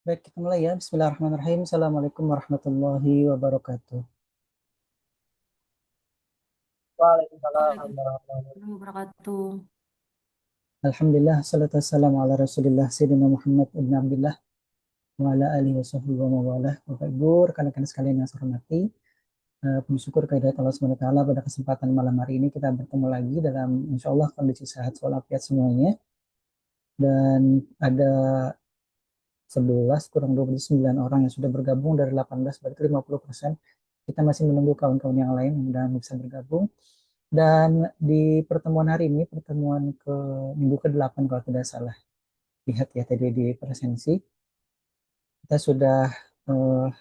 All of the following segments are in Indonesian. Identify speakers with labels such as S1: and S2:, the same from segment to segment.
S1: Baik, kita mulai ya. Bismillahirrahmanirrahim. Assalamualaikum warahmatullahi wabarakatuh. Waalaikumsalam warahmatullahi wabarakatuh.
S2: Warahmatullahi wabarakatuh.
S1: Alhamdulillah, salatu wassalamu ala rasulillah, Sayyidina Muhammad ibn Abdullah, wa ala alihi wa sahbihi wa mawalah. Bapak Ibu, rekan-rekan sekalian yang saya hormati, puji syukur kehadirat Allah Subhanahu wa Ta'ala pada kesempatan malam hari ini kita bertemu lagi dalam insya Allah kondisi sehat walafiat semuanya. Dan ada 11 kurang 29 orang yang sudah bergabung dari 18, berarti 50%. Kita masih menunggu kawan-kawan yang lain yang mudah bisa bergabung. Dan di pertemuan hari ini, pertemuan ke minggu ke-8 kalau tidak salah, lihat ya tadi di presensi, kita sudah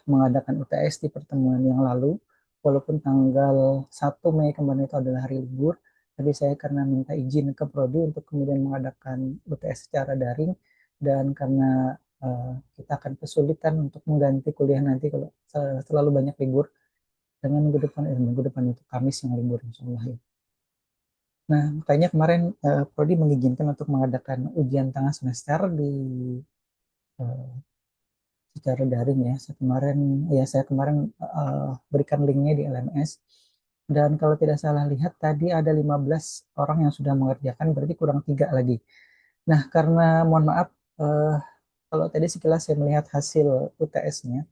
S1: mengadakan UTS di pertemuan yang lalu, walaupun tanggal 1 Mei kemarin itu adalah hari libur, tapi saya karena minta izin ke Prodi untuk kemudian mengadakan UTS secara daring, dan karena kita akan kesulitan untuk mengganti kuliah nanti kalau selalu banyak libur, dengan minggu depan itu Kamis yang libur insya Allah ya. Nah, makanya kemarin Prodi mengizinkan untuk mengadakan ujian tengah semester di eh, secara daring ya. Saya kemarin berikan linknya di LMS. Dan kalau tidak salah lihat tadi ada 15 orang yang sudah mengerjakan, berarti kurang 3 lagi. Nah, karena mohon maaf, eh, kalau tadi sekilas saya melihat hasil UTS-nya,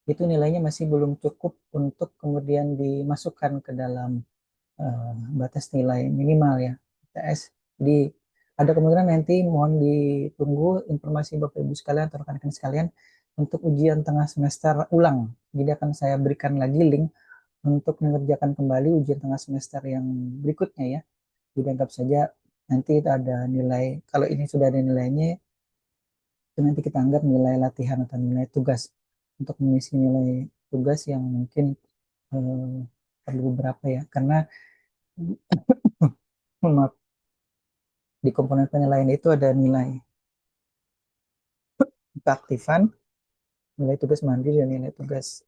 S1: itu nilainya masih belum cukup untuk kemudian dimasukkan ke dalam batas nilai minimal ya ITS. Di ada kemungkinan nanti mohon ditunggu informasi Bapak Ibu sekalian atau rekan-rekan sekalian untuk ujian tengah semester ulang. Jadi akan saya berikan lagi link untuk mengerjakan kembali ujian tengah semester yang berikutnya ya. Jadi anggap saja nanti ada nilai, kalau ini sudah ada nilainya, itu nanti kita anggap nilai latihan atau nilai tugas untuk mengisi nilai tugas yang mungkin eh, perlu beberapa ya. Karena maaf, di komponen penilaian itu ada nilai keaktifan, nilai tugas mandiri, dan nilai tugas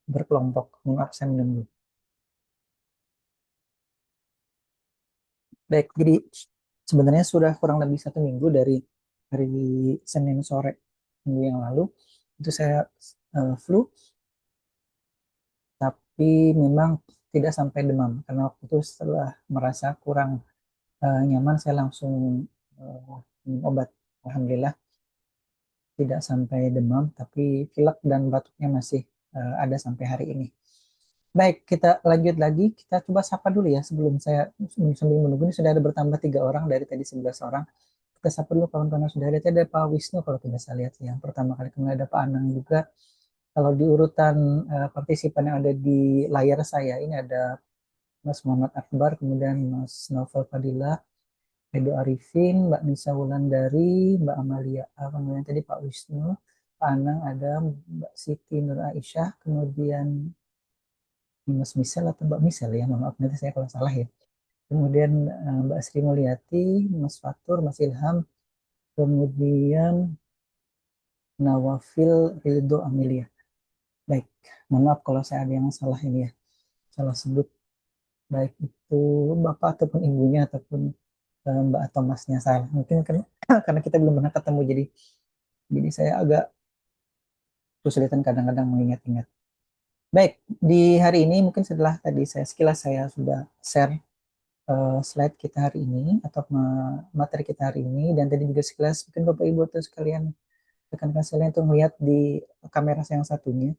S1: berkelompok. Maaf, saya menunggu. Baik, jadi sebenarnya sudah kurang lebih 1 minggu dari hari Senin sore minggu yang lalu, itu saya flu, tapi memang tidak sampai demam. Karena waktu itu setelah merasa kurang nyaman, saya langsung minum obat. Alhamdulillah, tidak sampai demam, tapi pilek dan batuknya masih ada sampai hari ini. Baik, kita lanjut lagi. Kita coba sapa dulu ya sebelum saya sambil menunggu. Ini sudah ada bertambah 3 orang dari tadi 11 orang. Kita sapa dulu kawan-kawan yang sudah ada. Tadi ada Pak Wisnu kalau tidak saya lihat yang pertama kali. Kemudian ada Pak Anang juga. Kalau di urutan partisipan yang ada di layar saya, ini ada Mas Muhammad Akbar, kemudian Mas Novel Fadila, Edo Arifin, Mbak Nisa Wulandari, Mbak Amalia, kemudian tadi Pak Wisnu, Pak Anang, ada Mbak Siti Nur Aisyah, kemudian Mas Misel atau Mbak Misel ya, mohon maaf nanti saya kalau salah ya. Kemudian Mbak Sri Mulyati, Mas Fatur, Mas Ilham, kemudian Nawafil Ridho Amelia. Baik, mohon maaf kalau saya ada yang salah ini ya, salah sebut, baik itu Bapak ataupun Ibunya ataupun Mbak atau Masnya salah. Mungkin kan, karena kita belum pernah ketemu, jadi saya agak kesulitan kadang-kadang mengingat-ingat. Baik, di hari ini mungkin setelah tadi sekilas saya sudah share slide kita hari ini atau materi kita hari ini, dan tadi juga sekilas mungkin Bapak Ibu atau sekalian rekan-rekan sekalian untuk melihat di kamera saya yang satunya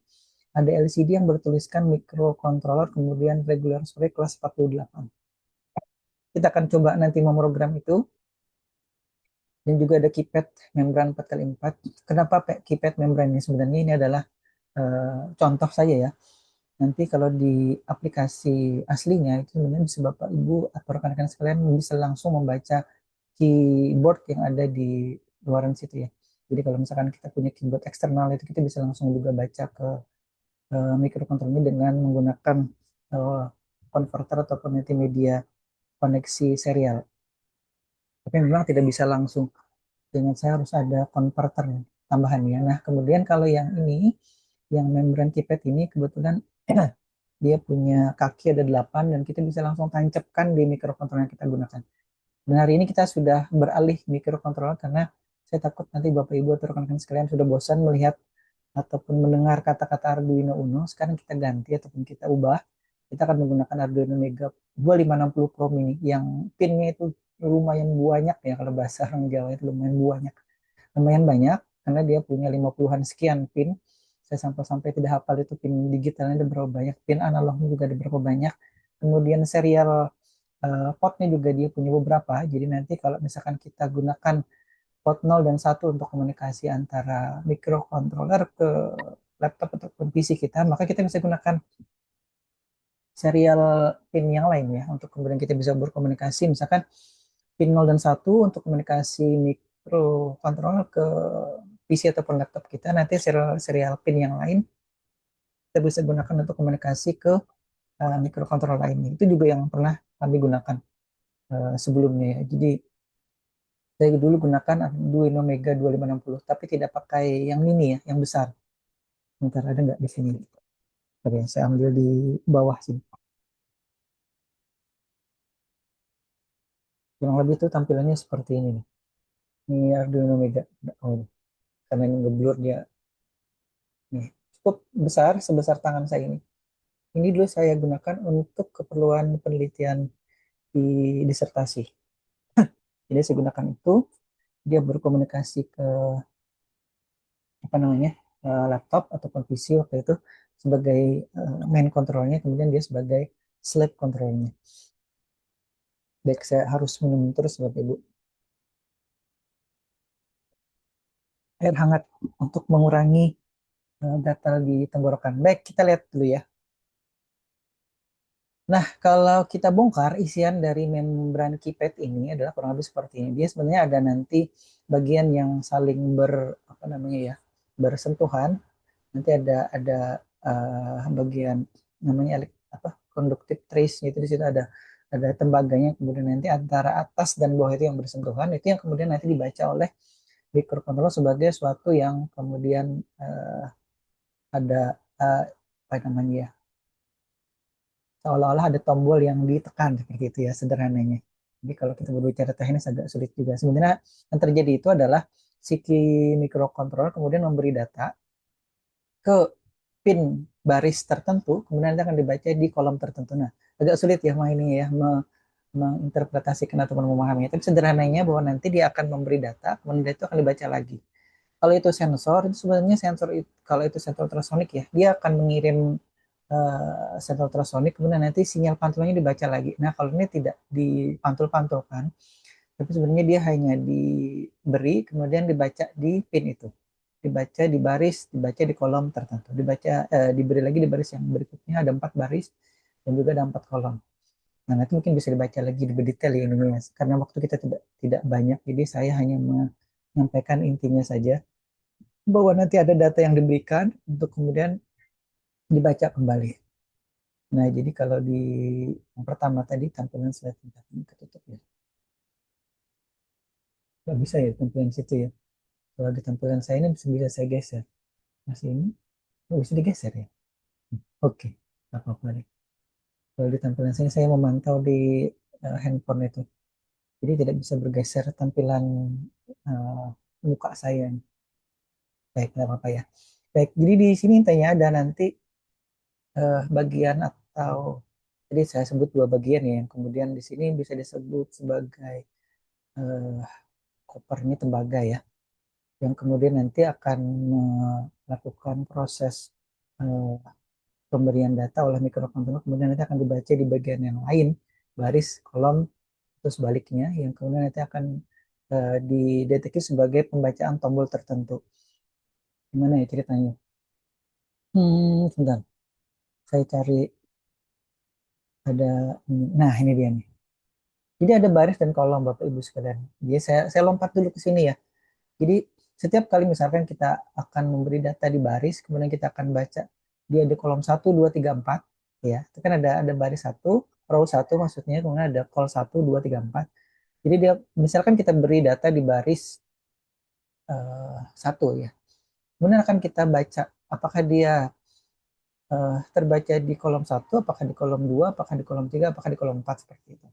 S1: ada LCD yang bertuliskan microcontroller kemudian regular storage kelas 48. Kita akan coba nanti memprogram itu, dan juga ada keypad membran 4x4. Kenapa keypad membran ini? Sebenarnya ini adalah contoh saja ya. Nanti kalau di aplikasi aslinya itu sebenarnya bisa Bapak Ibu atau rekan-rekan sekalian bisa langsung membaca keyboard yang ada di luaran situ ya. Jadi kalau misalkan kita punya keyboard eksternal itu kita bisa langsung juga baca ke microcontroller dengan menggunakan uh, converter ataupun multimedia koneksi serial. Tapi memang tidak bisa langsung dengan saya harus ada konverter tambahannya. Nah, kemudian kalau yang ini, yang membran keypad ini kebetulan dia punya kaki ada 8 dan kita bisa langsung tancapkan di microcontroller yang kita gunakan. Dan hari ini kita sudah beralih microcontroller karena saya takut nanti Bapak Ibu atau rekan-rekan sekalian sudah bosan melihat ataupun mendengar kata-kata Arduino Uno. Sekarang kita ganti ataupun kita ubah. Kita akan menggunakan Arduino Mega 2560 Pro Mini yang pinnya itu lumayan banyak ya, kalau bahasa orang Jawa itu lumayan banyak. Lumayan banyak karena dia punya 50-an sekian pin. Saya sampai-sampai tidak hafal itu pin digitalnya ada berapa banyak, pin analognya juga ada berapa banyak. Kemudian serial potnya juga dia punya beberapa. Jadi nanti kalau misalkan kita gunakan port 0 dan 1 untuk komunikasi antara microcontroller ke laptop ataupun PC kita, maka kita bisa gunakan serial pin yang lain ya untuk kemudian kita bisa berkomunikasi, misalkan pin 0 dan 1 untuk komunikasi microcontroller ke PC ataupun laptop kita, nanti serial pin yang lain kita bisa gunakan untuk komunikasi ke microcontroller lainnya. Itu juga yang pernah kami gunakan sebelumnya ya. Jadi saya dulu gunakan Arduino Mega 2560 tapi tidak pakai yang mini ya, yang besar. Bentar, ada nggak di sini? Oke, saya ambil di bawah sini. Kurang lebih itu tampilannya seperti ini nih. Ini Arduino Mega. Oh, karena ini ngeblur dia. Nih, cukup besar, sebesar tangan saya ini. Ini dulu saya gunakan untuk keperluan penelitian di disertasi. Jadi saya gunakan itu, dia berkomunikasi ke apa namanya laptop ataupun PC waktu itu sebagai main controlnya, kemudian dia sebagai slave controlnya. Baik, saya harus minum terus Bapak Ibu. Air hangat untuk mengurangi gatal di tenggorokan. Baik, kita lihat dulu ya. Nah, kalau kita bongkar isian dari membran keypad ini adalah kurang lebih seperti ini. Dia sebenarnya ada nanti bagian yang saling apa namanya ya, bersentuhan. Nanti ada bagian namanya apa conductive trace itu di situ ada tembaganya, kemudian nanti antara atas dan bawah itu yang bersentuhan, itu yang kemudian nanti dibaca oleh microcontroller sebagai suatu yang kemudian ada apa namanya ya, seolah-olah ada tombol yang ditekan seperti itu ya sederhananya. Jadi kalau kita berbicara teknis agak sulit juga. Sebenarnya yang terjadi itu adalah si microcontroller kemudian memberi data ke pin baris tertentu, kemudian nanti akan dibaca di kolom tertentu. Nah, agak sulit ya ini ya menginterpretasikan atau memahaminya. Tapi sederhananya bahwa nanti dia akan memberi data, kemudian itu akan dibaca lagi. Kalau itu sensor, itu sebenarnya sensor itu, kalau itu sensor ultrasonik ya, dia akan mengirim sensor ultrasonik, kemudian nanti sinyal pantulnya dibaca lagi. Nah, kalau ini tidak dipantul-pantulkan, tapi sebenarnya dia hanya diberi, kemudian dibaca di pin itu. Dibaca di baris, dibaca di kolom tertentu. Diberi lagi di baris yang berikutnya, ada 4 baris, dan juga ada 4 kolom. Nah, nanti mungkin bisa dibaca lagi lebih detail ya ini ya. Karena waktu kita tidak tidak banyak, jadi saya hanya menyampaikan intinya saja bahwa nanti ada data yang diberikan untuk kemudian dibaca kembali. Nah, jadi kalau di yang pertama tadi tampilan slide ini ketutup ya. Nggak bisa ya tampilan situ ya. Kalau di tampilan saya ini bisa saya geser. Masih ini, oh, bisa digeser ya. Oke, nggak apa-apa deh. Kalau di tampilan saya memantau di handphone itu. Jadi tidak bisa bergeser tampilan uh, muka saya. Baik, nggak apa-apa ya. Baik, jadi di sini intinya ada nanti bagian atau jadi saya sebut dua bagian ya, yang kemudian di sini bisa disebut sebagai uh, koper ini tembaga ya, yang kemudian nanti akan melakukan proses eh, pemberian data oleh microcontroller, kemudian nanti akan dibaca di bagian yang lain, baris, kolom, terus baliknya, yang kemudian nanti akan dideteksi sebagai pembacaan tombol tertentu. Gimana ya ceritanya? Sebentar, saya cari ada nah ini dia nih. Jadi ada baris dan kolom Bapak Ibu sekalian. Jadi saya lompat dulu ke sini ya. Jadi setiap kali misalkan kita akan memberi data di baris, kemudian kita akan baca dia di kolom 1, 2, 3, 4, ya. Itu kan ada baris satu, row satu maksudnya, kemudian ada col 1, 2, 3, 4. Jadi dia misalkan kita beri data di baris satu ya. Kemudian akan kita baca apakah dia terbaca di kolom satu, apakah di kolom 2, apakah di kolom 3, apakah di kolom 4 seperti itu.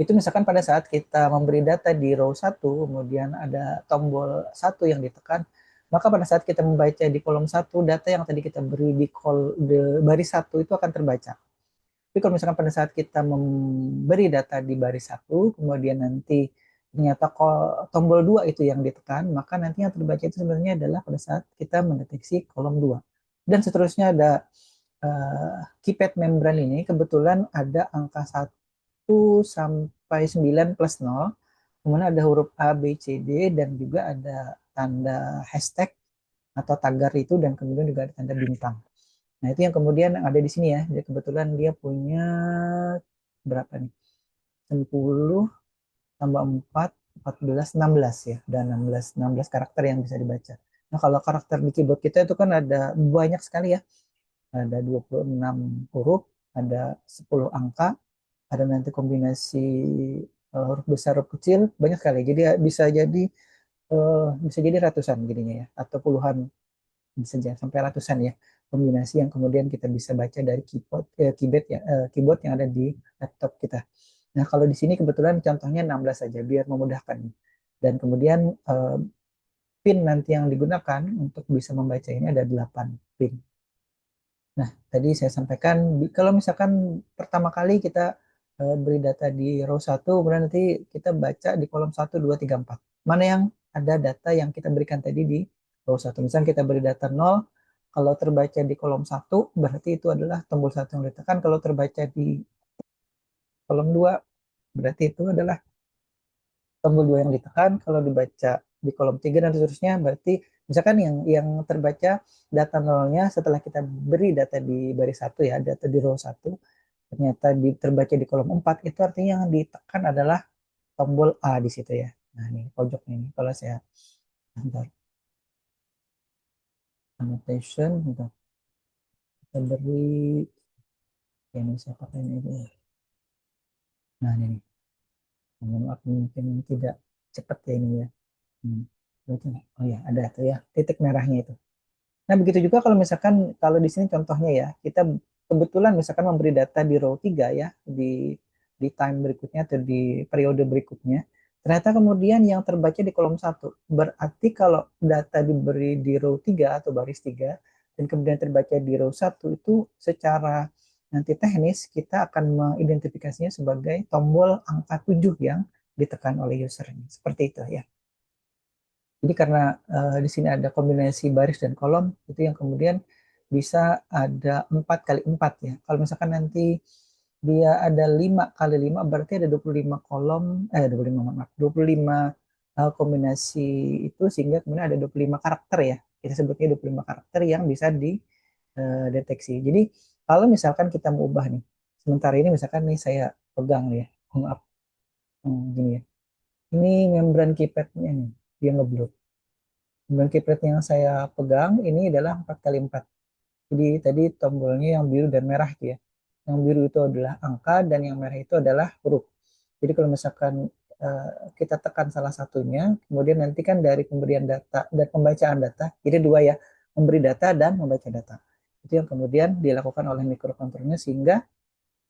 S1: Itu misalkan pada saat kita memberi data di row satu, kemudian ada tombol satu yang ditekan, maka pada saat kita membaca di kolom satu, data yang tadi kita beri di baris satu itu akan terbaca. Tapi kalau misalkan pada saat kita memberi data di baris satu, kemudian nanti ternyata tombol 2 itu yang ditekan, maka nanti yang terbaca itu sebenarnya adalah pada saat kita mendeteksi kolom 2. Dan seterusnya ada keypad membran ini kebetulan ada angka 1 sampai 9 plus 0. Kemudian ada huruf A, B, C, D, dan juga ada tanda hashtag atau tagar itu, dan kemudian juga ada tanda bintang. Nah, itu yang kemudian ada di sini ya. Jadi kebetulan dia punya berapa nih? 10 tambah 4, 14, 16 ya. Dan 16 karakter yang bisa dibaca. Nah, kalau karakter di keyboard kita itu kan ada banyak sekali ya. Ada 26 huruf, ada 10 angka, ada nanti kombinasi huruf besar huruf kecil, banyak sekali. Jadi bisa jadi ratusan jadinya ya, atau puluhan, bisa jadi sampai ratusan ya kombinasi yang kemudian kita bisa baca dari keyboard yang ada di laptop kita. Nah, kalau di sini kebetulan contohnya 16 saja biar memudahkan. Dan kemudian pin nanti yang digunakan untuk bisa membaca ini ada 8 pin. Nah, tadi saya sampaikan kalau misalkan pertama kali kita beri data di row satu, kemudian nanti kita baca di kolom 1, 2, 3, 4. Mana yang ada data yang kita berikan tadi di row satu. Misalnya kita beri data 0, kalau terbaca di kolom satu berarti itu adalah tombol satu yang ditekan. Kalau terbaca di kolom 2 berarti itu adalah tombol 2 yang ditekan. Kalau dibaca di kolom 3 dan seterusnya berarti misalkan yang terbaca data nolnya setelah kita beri data di baris satu ya, data di row satu, ternyata terbaca di kolom 4, itu artinya yang ditekan adalah tombol A di situ ya. Nah, ini pojoknya ini kalau saya bentar, annotation bentar, kita beri ya, ini saya pakai ini dulu. Nah, ini nih. Mohon maaf mungkin tidak cepat ya ini ya. Hmm. Oh ya, ada tuh ya titik merahnya itu. Nah, begitu juga kalau misalkan kalau di sini contohnya ya, kita kebetulan misalkan memberi data di row 3 ya, di time berikutnya atau di periode berikutnya. Ternyata kemudian yang terbaca di kolom satu. Berarti kalau data diberi di row 3 atau baris 3 dan kemudian terbaca di row satu, itu secara nanti teknis kita akan mengidentifikasinya sebagai tombol angka 7 yang ditekan oleh user ini. Seperti itu ya. Jadi karena di sini ada kombinasi baris dan kolom, itu yang kemudian bisa ada 4 kali 4 ya. Kalau misalkan nanti dia ada 5 kali 5 berarti ada 25 kolom, 25 maaf, 25 kombinasi itu, sehingga kemudian ada 25 karakter ya. Kita sebutnya 25 karakter yang bisa dideteksi. Jadi kalau misalkan kita mau ubah nih, sementara ini misalkan nih saya pegang nih ya, maaf, gini ya. Ini membran keypadnya nih, dia ngeblok. Dan keypad yang saya pegang ini adalah 4 kali 4. Jadi tadi tombolnya yang biru dan merah itu ya. Yang biru itu adalah angka dan yang merah itu adalah huruf. Jadi kalau misalkan kita tekan salah satunya, kemudian nanti kan dari pemberian data dan pembacaan data, jadi dua ya, memberi data dan membaca data. Itu yang kemudian dilakukan oleh microcontrollernya, sehingga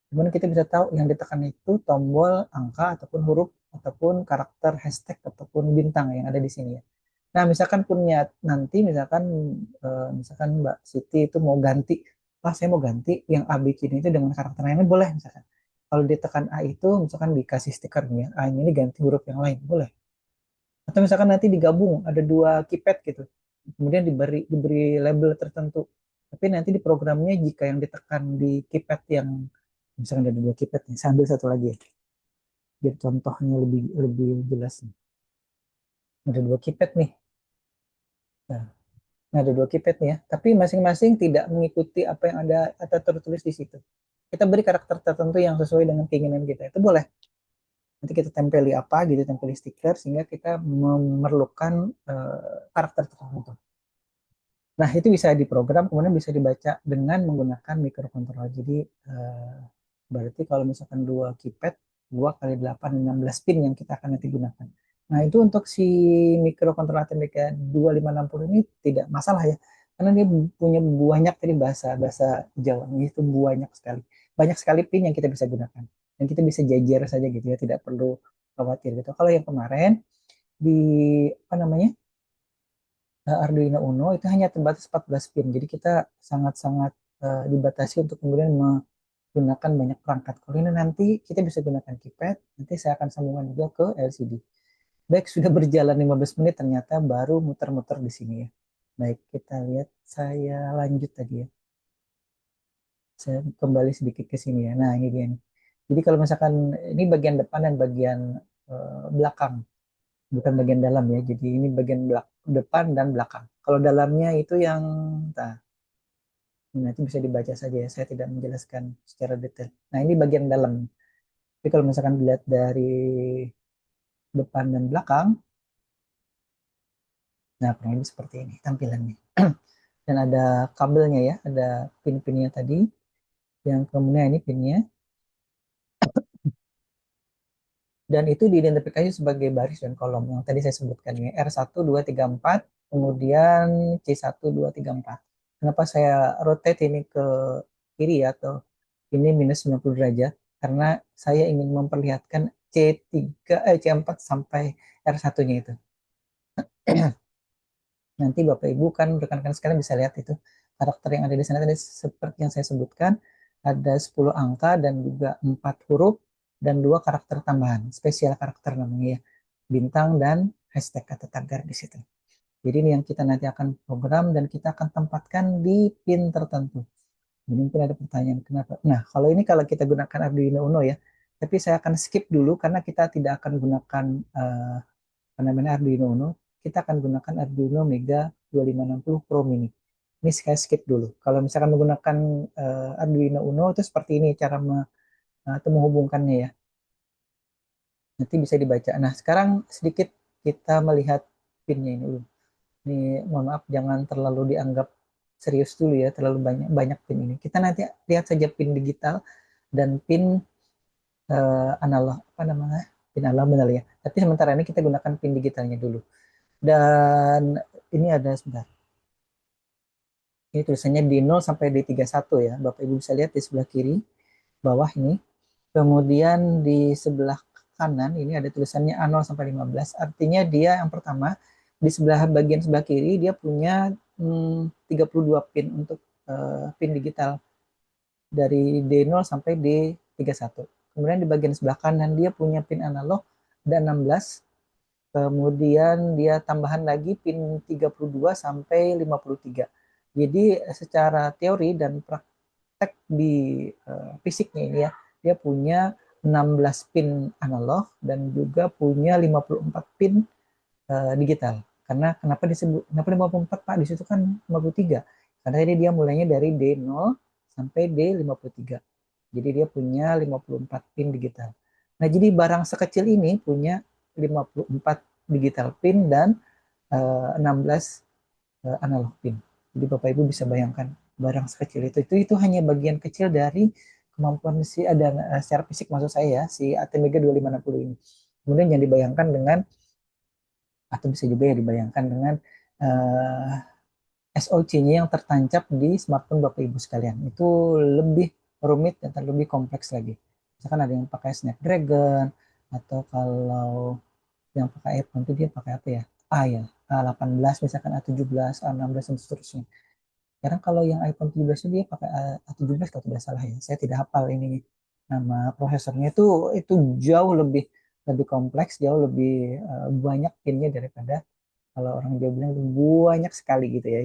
S1: kemudian kita bisa tahu yang ditekan itu tombol angka ataupun huruf ataupun karakter hashtag ataupun bintang yang ada di sini ya. Nah, misalkan punya nanti misalkan Mbak Siti itu mau ganti, saya mau ganti yang A, B, C ini itu dengan karakter lainnya boleh misalkan. Kalau ditekan A itu misalkan dikasih stikernya, A ini ganti huruf yang lain, boleh. Atau misalkan nanti digabung ada dua keypad gitu, kemudian diberi label tertentu. Tapi nanti di programnya jika yang ditekan di keypad yang misalkan ada dua keypad nih, saya ambil satu lagi ya, biar contohnya lebih lebih jelas nih. Ada dua keypad nih. Nah, Nah, ada dua keypad nih ya, tapi masing-masing tidak mengikuti apa yang ada atau tertulis di situ. Kita beri karakter tertentu yang sesuai dengan keinginan kita. Itu boleh. Nanti kita tempeli apa gitu, tempeli stiker sehingga kita memerlukan karakter tertentu. Nah, itu bisa diprogram, kemudian bisa dibaca dengan menggunakan microcontroller. Jadi, eh, berarti kalau misalkan dua keypad, 2 kali 8, 16 pin yang kita akan nanti gunakan. Nah, itu untuk si microcontroller ATmega 2560 ini tidak masalah ya. Karena dia punya banyak tadi bahasa bahasa Jawa, itu banyak sekali. Banyak sekali pin yang kita bisa gunakan. Dan kita bisa jajar saja gitu ya, tidak perlu khawatir gitu. Kalau yang kemarin di apa namanya? Arduino Uno itu hanya terbatas 14 pin. Jadi kita sangat-sangat dibatasi untuk kemudian menggunakan banyak perangkat. Kalau ini nanti kita bisa gunakan keypad, nanti saya akan sambungkan juga ke LCD. Baik, sudah berjalan 15 menit ternyata baru muter-muter di sini ya. Baik, kita lihat saya lanjut tadi ya. Saya kembali sedikit ke sini ya. Nah, ini dia nih. Jadi kalau misalkan ini bagian depan dan bagian belakang, bukan bagian dalam ya. Jadi ini bagian depan dan belakang. Kalau dalamnya itu yang nah, nanti bisa dibaca saja ya, saya tidak menjelaskan secara detail. Nah, ini bagian dalam. Tapi kalau misalkan dilihat dari depan dan belakang, nah kurang lebih seperti ini tampilannya. Dan ada kabelnya ya, ada pin-pinnya tadi, yang kemudian ini pinnya, dan itu diidentifikasi sebagai baris dan kolom yang tadi saya sebutkan ya, R1, 2, 3, 4, kemudian C1, 2, 3, 4. Kenapa saya rotate ini ke kiri ya, atau ini minus 90 derajat karena saya ingin memperlihatkan C3 C4 sampai R1-nya itu. Nanti Bapak Ibu kan rekan-rekan sekalian bisa lihat itu karakter yang ada di sana tadi seperti yang saya sebutkan ada 10 angka dan juga 4 huruf dan 2 karakter tambahan, spesial karakter namanya ya. Bintang dan hashtag atau tagar di situ. Jadi ini yang kita nanti akan program dan kita akan tempatkan di pin tertentu. Jadi mungkin ada pertanyaan kenapa. Nah, kalau ini kalau kita gunakan Arduino Uno ya, tapi saya akan skip dulu karena kita tidak akan gunakan apa namanya Arduino Uno. Kita akan gunakan Arduino Mega 2560 Pro Mini. Ini saya skip dulu. Kalau misalkan menggunakan Arduino Uno itu seperti ini cara atau menghubungkannya ya. Nanti bisa dibaca. Nah, sekarang sedikit kita melihat pinnya ini dulu. Ini mohon maaf jangan terlalu dianggap serius dulu ya, terlalu banyak banyak pin ini. Kita nanti lihat saja pin digital dan pin analog apa namanya? Pin analog benar ya. Tapi sementara ini kita gunakan pin digitalnya dulu. Dan ini ada sebentar. Ini tulisannya di 0 sampai di 31 ya. Bapak Ibu bisa lihat di sebelah kiri bawah ini. Kemudian di sebelah kanan ini ada tulisannya A0 sampai 15. Artinya dia yang pertama di sebelah bagian sebelah kiri dia punya 32 pin untuk pin digital dari D0 sampai D31. Kemudian di bagian sebelah kanan dia punya pin analog ada 16. Kemudian dia tambahan lagi pin 32 sampai 53. Jadi secara teori dan praktek di fisiknya ini ya, dia punya 16 pin analog dan juga punya 54 pin digital. Karena kenapa 54 Pak? Di situ kan 53. Karena ini dia mulainya dari D0 sampai D53. Jadi dia punya 54 pin digital. Nah, jadi barang sekecil ini punya 54 digital pin dan 16 analog pin. Jadi Bapak Ibu bisa bayangkan barang sekecil itu hanya bagian kecil dari kemampuan si ada secara fisik maksud saya ya, si ATmega 2560 ini. Kemudian yang dibayangkan dengan atau bisa juga ya dibayangkan dengan SOC-nya yang tertancap di smartphone Bapak Ibu sekalian. Itu lebih rumit dan lebih kompleks lagi. Misalkan ada yang pakai Snapdragon atau kalau yang pakai iPhone itu dia pakai apa ya? A ya, A18 misalkan A17, A16 dan seterusnya. Sekarang kalau yang iPhone 17 itu dia pakai A17 kalau tidak salah ya. Saya tidak hafal ini nama prosesornya itu jauh lebih lebih kompleks, jauh lebih banyak pinnya daripada kalau orang Jawa bilang itu banyak sekali gitu ya.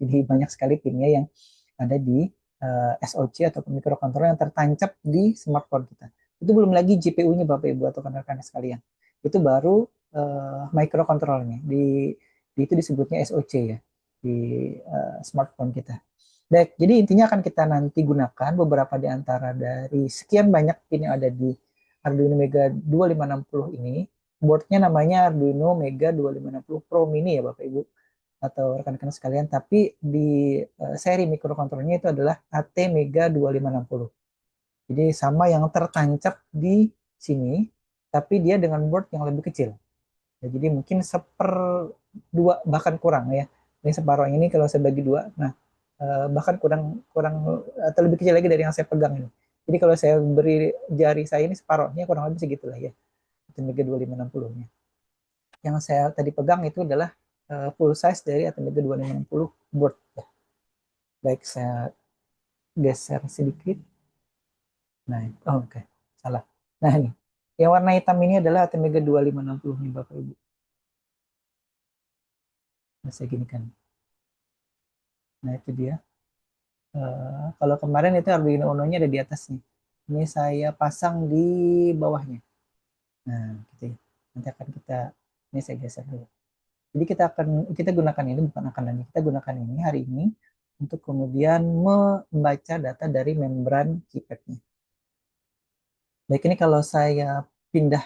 S1: Jadi banyak sekali pinnya yang ada di SoC atau microcontroller yang tertancap di smartphone kita. Itu belum lagi GPU-nya Bapak Ibu atau rekan-rekan sekalian. Itu baru microcontrollernya. Di itu disebutnya SoC ya. di smartphone kita. Baik, jadi intinya akan kita nanti gunakan beberapa di antara dari sekian banyak pin yang ada di Arduino Mega 2560 ini. Boardnya namanya Arduino Mega 2560 Pro Mini ya Bapak Ibu atau rekan-rekan sekalian, tapi di seri microcontrollernya itu adalah AT Mega 2560. Jadi sama yang tertancap di sini, tapi dia dengan board yang lebih kecil. Ya, jadi mungkin seperdua bahkan kurang ya. Ini separuh ini kalau saya bagi dua, nah bahkan kurang kurang atau lebih kecil lagi dari yang saya pegang ini. Jadi kalau saya beri jari saya ini separuhnya kurang lebih segitulah ya. Atmega 2560-nya. Yang saya tadi pegang itu adalah full size dari Atmega 2560 board. Ya. Baik, saya geser sedikit. Nah, oh, oke, okay. Salah. Nah ini, yang warna hitam ini adalah Atmega 2560 nih Bapak Ibu. Nah, saya gini kan. Nah itu dia. Kalau kemarin itu Arduino Uno-nya ada di atasnya. Ini saya pasang di bawahnya. Nah, gitu ya. Nanti akan ini saya geser dulu. Jadi kita gunakan ini bukan akan lagi kita gunakan ini hari ini untuk kemudian membaca data dari membran keypadnya. Baik, ini kalau saya pindah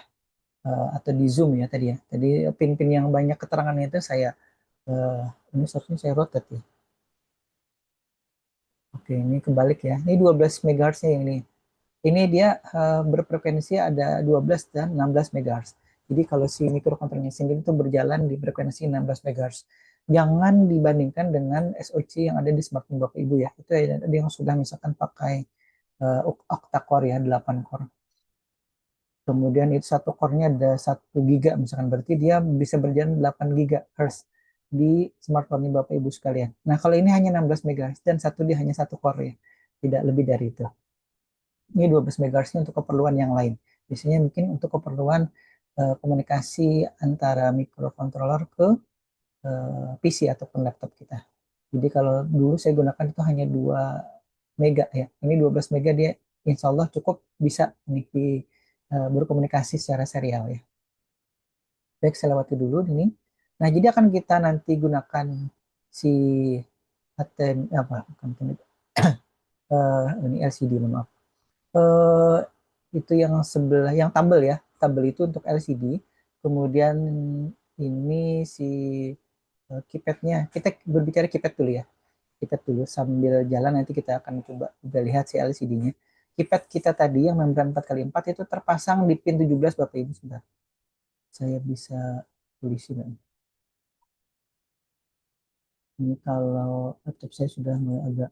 S1: atau di zoom ya tadi ya. Tadi pin-pin yang banyak keterangannya itu saya uh, ini seharusnya saya rotate ya. Oke, ini kebalik ya. Ini 12 MHz-nya yang ini. Ini dia berfrekuensi ada 12 dan 16 MHz. Jadi kalau si microcontrollernya sendiri itu berjalan di frekuensi 16 MHz. Jangan dibandingkan dengan SoC yang ada di smartphone Bapak Ibu ya. Itu ada yang sudah misalkan pakai octa-core ya, 8 core. Kemudian itu satu core-nya ada 1 giga misalkan. Berarti dia bisa berjalan 8 GHz di smartphone Bapak Ibu sekalian. Nah kalau ini hanya 16 MHz dan dia hanya satu core ya. Tidak lebih dari itu. Ini 12 MHz untuk keperluan yang lain. Biasanya mungkin untuk keperluan komunikasi antara microcontroller ke PC ataupun laptop kita. Jadi kalau dulu saya gunakan itu hanya 2 mega ya. Ini 12 mega dia insya Allah cukup bisa berkomunikasi secara serial ya. Baik, saya lewati dulu ini. Nah, jadi akan kita nanti gunakan si ATM apa bukan ini LCD maaf. eh, itu yang sebelah yang tabel ya, tabel itu untuk LCD. Kemudian ini si keypadnya, kita berbicara keypad dulu ya, keypad dulu sambil jalan nanti kita akan coba juga lihat si LCD-nya. Keypad kita tadi yang membran 4x4 itu terpasang di pin 17 Bapak Ibu. Sebentar, saya bisa tulis ini. Ini kalau laptop saya sudah mulai agak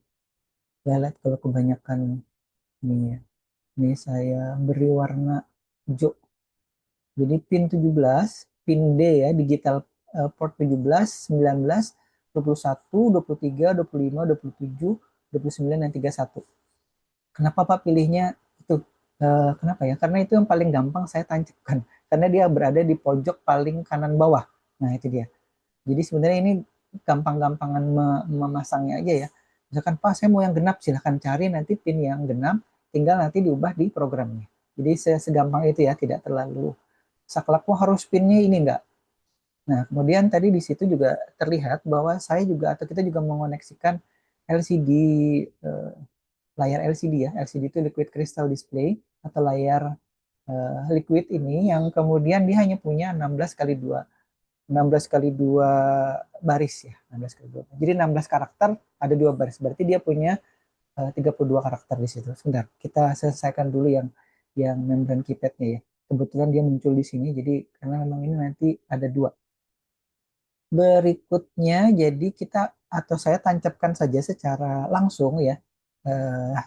S1: lelet kalau kebanyakan ini ya. Ini saya beri warna hijau. Jadi pin 17, pin D ya, digital port 17, 19, 21, 23, 25, 27, 29, dan 31. Kenapa Pak pilihnya itu? Kenapa ya? Karena itu yang paling gampang saya tancapkan. Karena dia berada di pojok paling kanan bawah. Nah itu dia. Jadi sebenarnya ini gampang-gampangan memasangnya aja ya. Misalkan Pak saya mau yang genap, silahkan cari nanti pin yang genap, tinggal nanti diubah di programnya. Jadi segampang itu ya, tidak terlalu saklek harus pinnya ini enggak. Nah, kemudian tadi di situ juga terlihat bahwa saya juga atau kita juga mengoneksikan LCD eh, layar LCD ya. LCD itu liquid crystal display atau layar liquid ini yang kemudian dia hanya punya 16 kali 2 16 kali 2 baris ya, 16 kali 2. Jadi 16 karakter ada 2 baris. Berarti dia punya 32 karakter di situ. Sebentar, kita selesaikan dulu yang membran keypadnya ya. Kebetulan dia muncul di sini, jadi karena memang ini nanti ada 2. Berikutnya, jadi kita atau saya tancapkan saja secara langsung ya.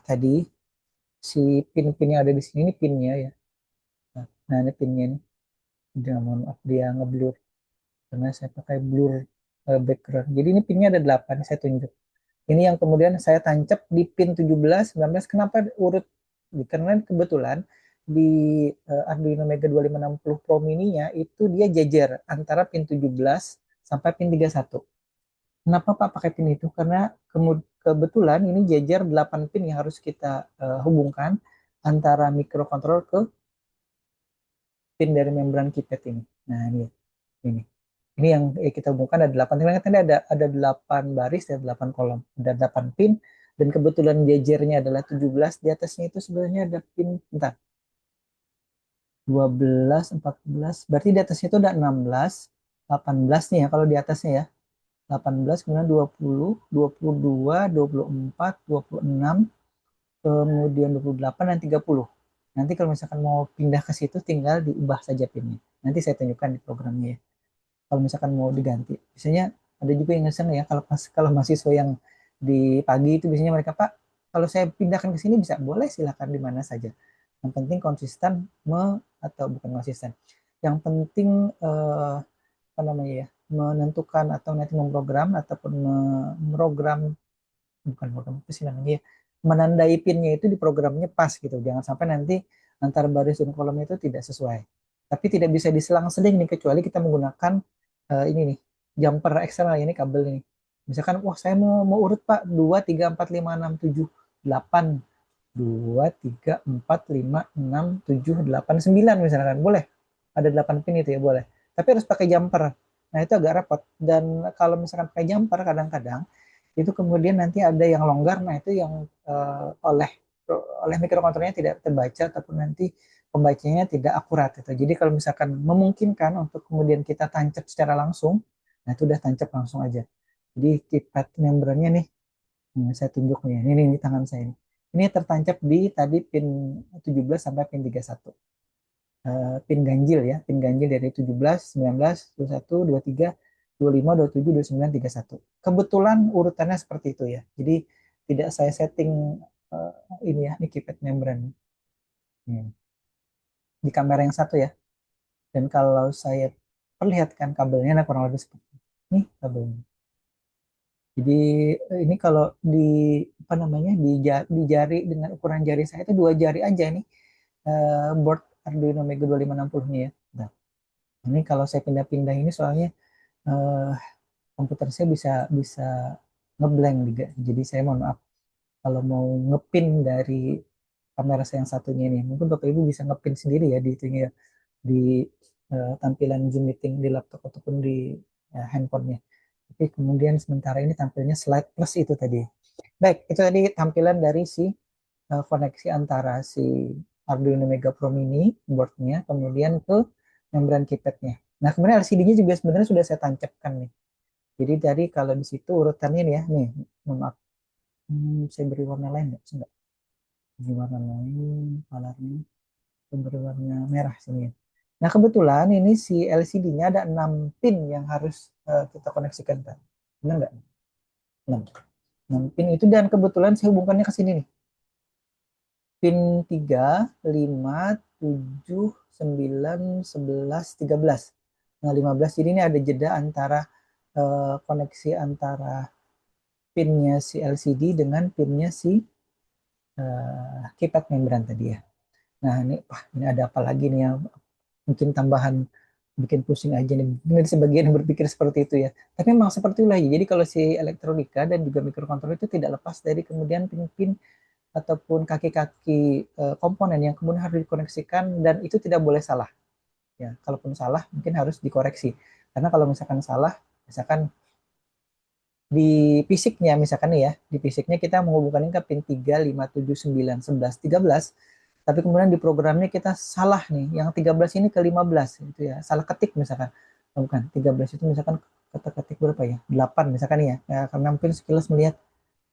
S1: Tadi si pin-pin yang ada di sini ini pinnya ya. Nah ini pinnya ini. Dia mohon maaf dia ngeblur karena saya pakai blur background. Jadi ini pinnya ada 8, saya tunjuk. Ini yang kemudian saya tancap di pin 17, 19. Kenapa urut? Karena kebetulan di Arduino Mega 2560 Pro Mini-nya itu dia jejer antara pin 17 sampai pin 31. Kenapa Pak pakai pin itu? Karena kebetulan ini jejer 8 pin yang harus kita hubungkan antara microcontroller ke pin dari membran keypad ini. Nah, ini. Ini yang kita hubungkan ada 8. Tadi ada 8 baris dan 8 kolom. Ada 8 pin dan kebetulan jejernya adalah 17. Di atasnya itu sebenarnya ada pin, bentar, 12, 14. Berarti di atasnya itu ada 16, 18 nih ya kalau di atasnya ya. 18, kemudian 20, 22, 24, 26, kemudian 28 dan 30. Nanti kalau misalkan mau pindah ke situ tinggal diubah saja pinnya. Nanti saya tunjukkan di programnya ya. Kalau misalkan mau diganti. Biasanya ada juga yang ngesen ya kalau mahasiswa yang di pagi itu biasanya mereka, Pak, kalau saya pindahkan ke sini bisa, boleh, silakan di mana saja. Yang penting konsisten atau bukan konsisten. Yang penting apa namanya ya, menentukan atau nanti memprogram ataupun memprogram, bukan program apa sih namanya ya, menandai pinnya itu di programnya pas gitu. Jangan sampai nanti antar baris dan kolomnya itu tidak sesuai. Tapi tidak bisa diselang-seling nih kecuali kita menggunakan ini nih, jumper eksternal ini, kabel ini. Misalkan, wah saya mau urut Pak 2 3 4 5 6 7 8, 2 3 4 5 6 7 8 9 misalkan. Boleh. Ada 8 pin itu ya, boleh. Tapi harus pakai jumper. Nah, itu agak repot. Dan kalau misalkan pakai jumper kadang-kadang itu kemudian nanti ada yang longgar, nah itu yang oleh mikrokontrolernya tidak terbaca ataupun nanti pembacanya tidak akurat itu. Jadi kalau misalkan memungkinkan untuk kemudian kita tancap secara langsung, nah itu udah tancap langsung aja. Jadi keypad membernya nih, saya tunjuk nih, ini tangan saya ini. Ini tertancap di tadi pin 17 sampai pin 31. Pin ganjil ya, pin ganjil dari 17, 19, 21, 23, 25, 27, 29, 31. Kebetulan urutannya seperti itu ya. Jadi tidak saya setting uh, ini ya, ini keypad membrane. Di kamera yang satu ya. Dan kalau saya perlihatkan kabelnya, nah kurang lebih seperti ini kabelnya. Jadi ini kalau di apa namanya di jari dengan ukuran jari saya itu 2 jari aja nih, board Arduino Mega 2560 nih ya. Nah, ini kalau saya pindah-pindah ini soalnya eh, komputer saya bisa bisa ngeblank juga. Jadi saya mohon maaf kalau mau ngepin dari kamera saya yang satunya ini. Mungkin Bapak Ibu bisa ngepin sendiri ya di itunya ya, di tampilan Zoom meeting di laptop ataupun di handphonenya. Tapi kemudian sementara ini tampilnya slide plus itu tadi. Baik, itu tadi tampilan dari si koneksi antara si Arduino Mega Pro Mini boardnya kemudian ke membran keypadnya. Nah, kemudian LCD-nya juga sebenarnya sudah saya tancapkan nih. Jadi dari kalau di situ urutannya nih ya, nih, mohon maaf. Saya beri warna lain nggak? Enggak. Beri warna lain, colornya. Saya beri warna merah sini ya. Nah, kebetulan ini si LCD-nya ada 6 pin yang harus kita koneksikan, Pak. Benar nggak? 6. 6 pin itu, dan kebetulan saya hubungkannya ke sini nih. Pin 3, 5, 7, 9, 11, 13. Nah, 15. Jadi ini ada jeda antara koneksi antara pinnya si LCD dengan pinnya si keypad membran tadi ya. Nah, ini wah, ini ada apa lagi nih yang mungkin tambahan bikin pusing aja nih. Mungkin sebagian yang berpikir seperti itu ya. Tapi memang seperti itulah ya. Jadi kalau si elektronika dan juga mikrokontroler itu tidak lepas dari kemudian pin-pin ataupun kaki-kaki komponen yang kemudian harus dikoneksikan, dan itu tidak boleh salah. Ya, kalaupun salah mungkin harus dikoreksi. Karena kalau misalkan salah, misalkan di fisiknya misalkan nih ya, di fisiknya kita menghubungkan ke pin 3, 5, 7, 9, 11, 13, tapi kemudian di programnya kita salah nih, yang 13 ini ke 15 itu ya, salah ketik misalkan. Oh, bukan, 13 itu misalkan kata ketik berapa ya? 8 misalkan ya. Ya, karena mungkin sekilas melihat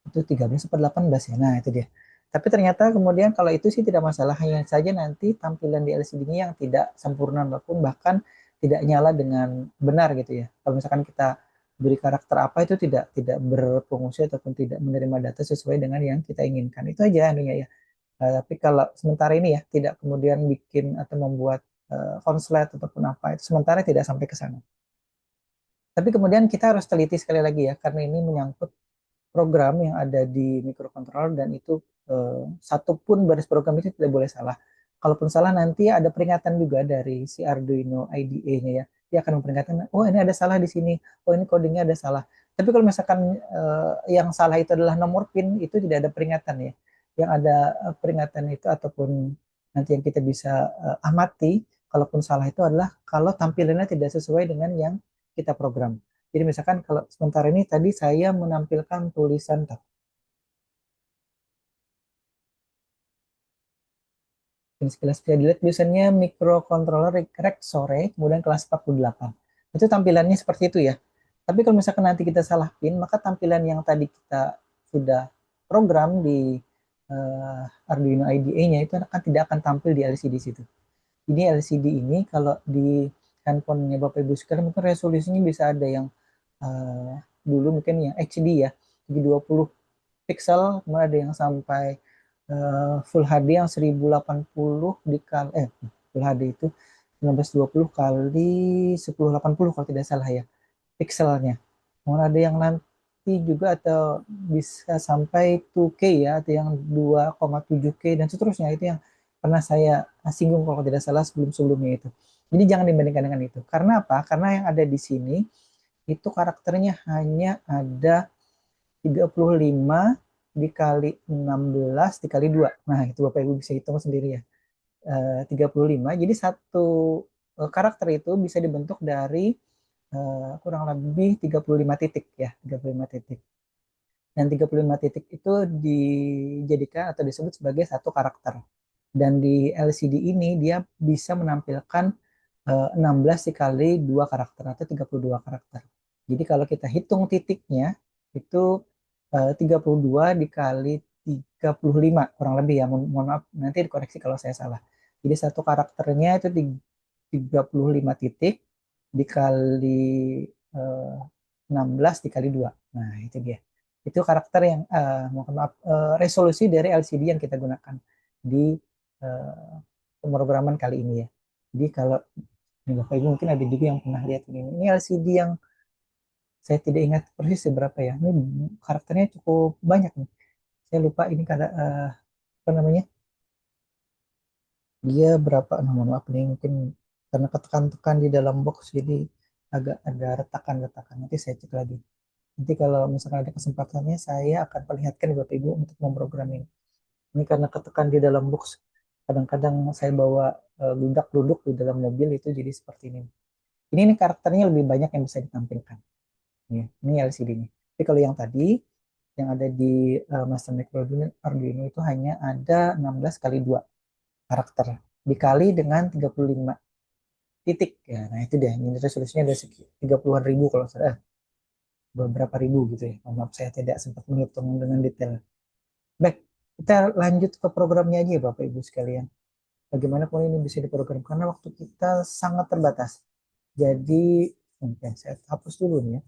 S1: itu 13 atau 18 ya. Nah, itu dia. Tapi ternyata kemudian kalau itu sih tidak masalah, hanya saja nanti tampilan di LCD-nya yang tidak sempurna maupun bahkan tidak nyala dengan benar gitu ya. Kalau misalkan kita beri karakter apa itu tidak berfungsi ataupun tidak menerima data sesuai dengan yang kita inginkan. Itu aja anunya ya. Tapi kalau sementara ini ya tidak kemudian bikin atau membuat konslet ataupun apa itu sementara tidak sampai ke sana. Tapi kemudian kita harus teliti sekali lagi ya, karena ini menyangkut program yang ada di mikrokontroler, dan itu satu pun baris program itu tidak boleh salah. Kalaupun salah nanti ada peringatan juga dari si Arduino IDE-nya ya. Dia akan memperingatkan, oh ini ada salah di sini, oh ini codingnya ada salah. Tapi kalau misalkan yang salah itu adalah nomor pin, itu tidak ada peringatan ya. Yang ada peringatan itu ataupun nanti yang kita bisa amati, kalaupun salah itu adalah kalau tampilannya tidak sesuai dengan yang kita program. Jadi misalkan kalau sementara ini tadi saya menampilkan tulisan dan sekilas bisa dilihat tulisannya microcontroller rek sore, kemudian kelas 48. Itu tampilannya seperti itu ya. Tapi kalau misalkan nanti kita salah pin, maka tampilan yang tadi kita sudah program di Arduino IDE-nya itu tidak akan tampil di LCD situ. Ini LCD ini kalau di handphonenya Bapak Ibu sekalian mungkin resolusinya bisa ada yang dulu mungkin yang HD ya, jadi 20 pixel, kemudian ada yang sampai Full HD yang 1080 Full HD itu 1920 kali 1080 kalau tidak salah ya pixelnya. Kemudian ada yang nanti juga atau bisa sampai 2K ya, atau yang 2,7K dan seterusnya, itu yang pernah saya singgung kalau tidak salah sebelum-sebelumnya itu. Jadi jangan dibandingkan dengan itu. Karena apa? Karena yang ada di sini itu karakternya hanya ada 35 dikali 16 dikali 2. Nah, itu Bapak Ibu bisa hitung sendiri ya. 35. Jadi satu karakter itu bisa dibentuk dari kurang lebih 35 titik ya, 35 titik. Dan 35 titik itu dijadikan atau disebut sebagai satu karakter. Dan di LCD ini dia bisa menampilkan 16 dikali 2 karakter atau 32 karakter. Jadi kalau kita hitung titiknya itu 32 dikali 35 kurang lebih ya. Mohon maaf nanti dikoreksi kalau saya salah. Jadi satu karakternya itu 35 titik dikali eh, 16 dikali 2. Nah, itu dia. Itu karakter yang mohon maaf resolusi dari LCD yang kita gunakan di eh, pemrograman kali ini ya. Jadi kalau ini Bapak Ibu mungkin ada juga yang pernah lihat ini. Ini LCD yang saya tidak ingat persis seberapa ya. Ini karakternya cukup banyak nih. Saya lupa ini karena apa namanya? Dia berapa? Nah, mohon maaf nih mungkin karena ketekan-tekan di dalam box jadi agak ada retakan-retakan. Nanti saya cek lagi. Nanti kalau misalkan ada kesempatannya saya akan perlihatkan di Bapak Ibu untuk memprogram ini. Ini karena ketekan di dalam box. Kadang-kadang saya bawa ludak duduk di dalam mobil itu jadi seperti ini. Ini karakternya lebih banyak yang bisa ditampilkan. Ya, ini LCD-nya. Tapi kalau yang tadi, yang ada di Master Micro Arduino itu hanya ada 16 kali 2 karakter. Dikali dengan 35 titik. Ya, nah itu dia. Ini resolusinya ada 30-an ribu kalau saya. Beberapa ribu gitu ya. Maaf saya tidak sempat menghitung dengan detail. Baik, kita lanjut ke programnya aja ya Bapak Ibu sekalian. Bagaimana pun ini bisa diprogram karena waktu kita sangat terbatas. Jadi, oke, saya hapus dulu nih ya.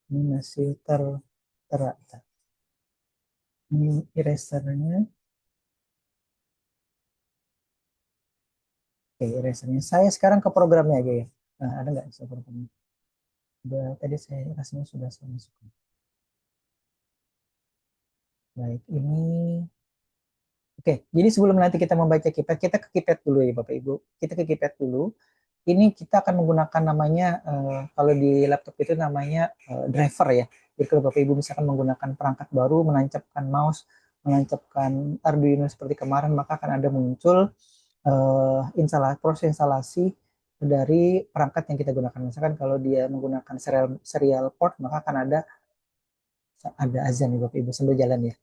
S1: Ini masih terata. Ini erasernya. Oke, erasernya. Saya sekarang ke programnya aja ya. Nah, ada nggak bisa programnya? Udah, tadi saya rasanya sudah saya masukkan. Baik, ini. Oke, jadi sebelum nanti kita membaca keypad, kita ke keypad dulu ya Bapak Ibu. Kita ke keypad dulu. Ini kita akan menggunakan namanya, kalau di laptop itu namanya driver ya. Jadi kalau Bapak Ibu misalkan menggunakan perangkat baru, menancapkan mouse, menancapkan Arduino seperti kemarin, maka akan ada muncul proses instalasi dari perangkat yang kita gunakan. Misalkan kalau dia menggunakan serial port, maka akan ada azan ya Bapak Ibu sambil jalan ya.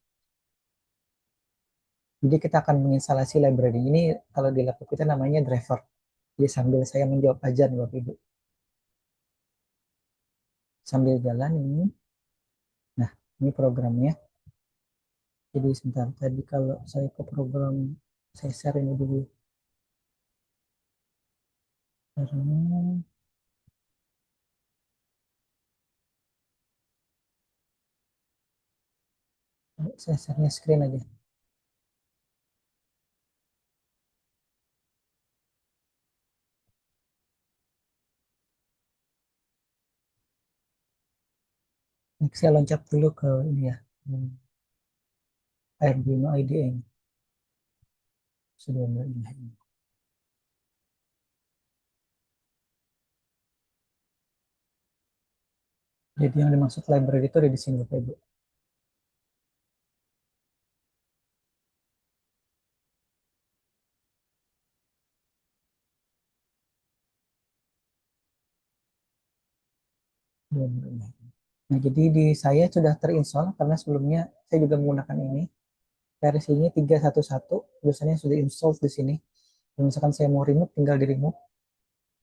S1: Jadi kita akan menginstalasi library ini kalau di laptop kita namanya driver. Jadi sambil saya menjawab azan Bapak Ibu. Sambil jalan ini. Nah, ini programnya. Jadi sebentar tadi kalau saya ke program saya share ini dulu. Karena saya share screen aja. Next, saya loncat dulu ke ini ya. Arduino IDE. Sudah ini. Jadi yang dimaksud library itu ada di sini Bapak Ibu. Nah, jadi di saya sudah terinstall karena sebelumnya saya juga menggunakan ini. Versinya 311, biasanya sudah install di sini. Kalau misalkan saya mau remove, tinggal di remove.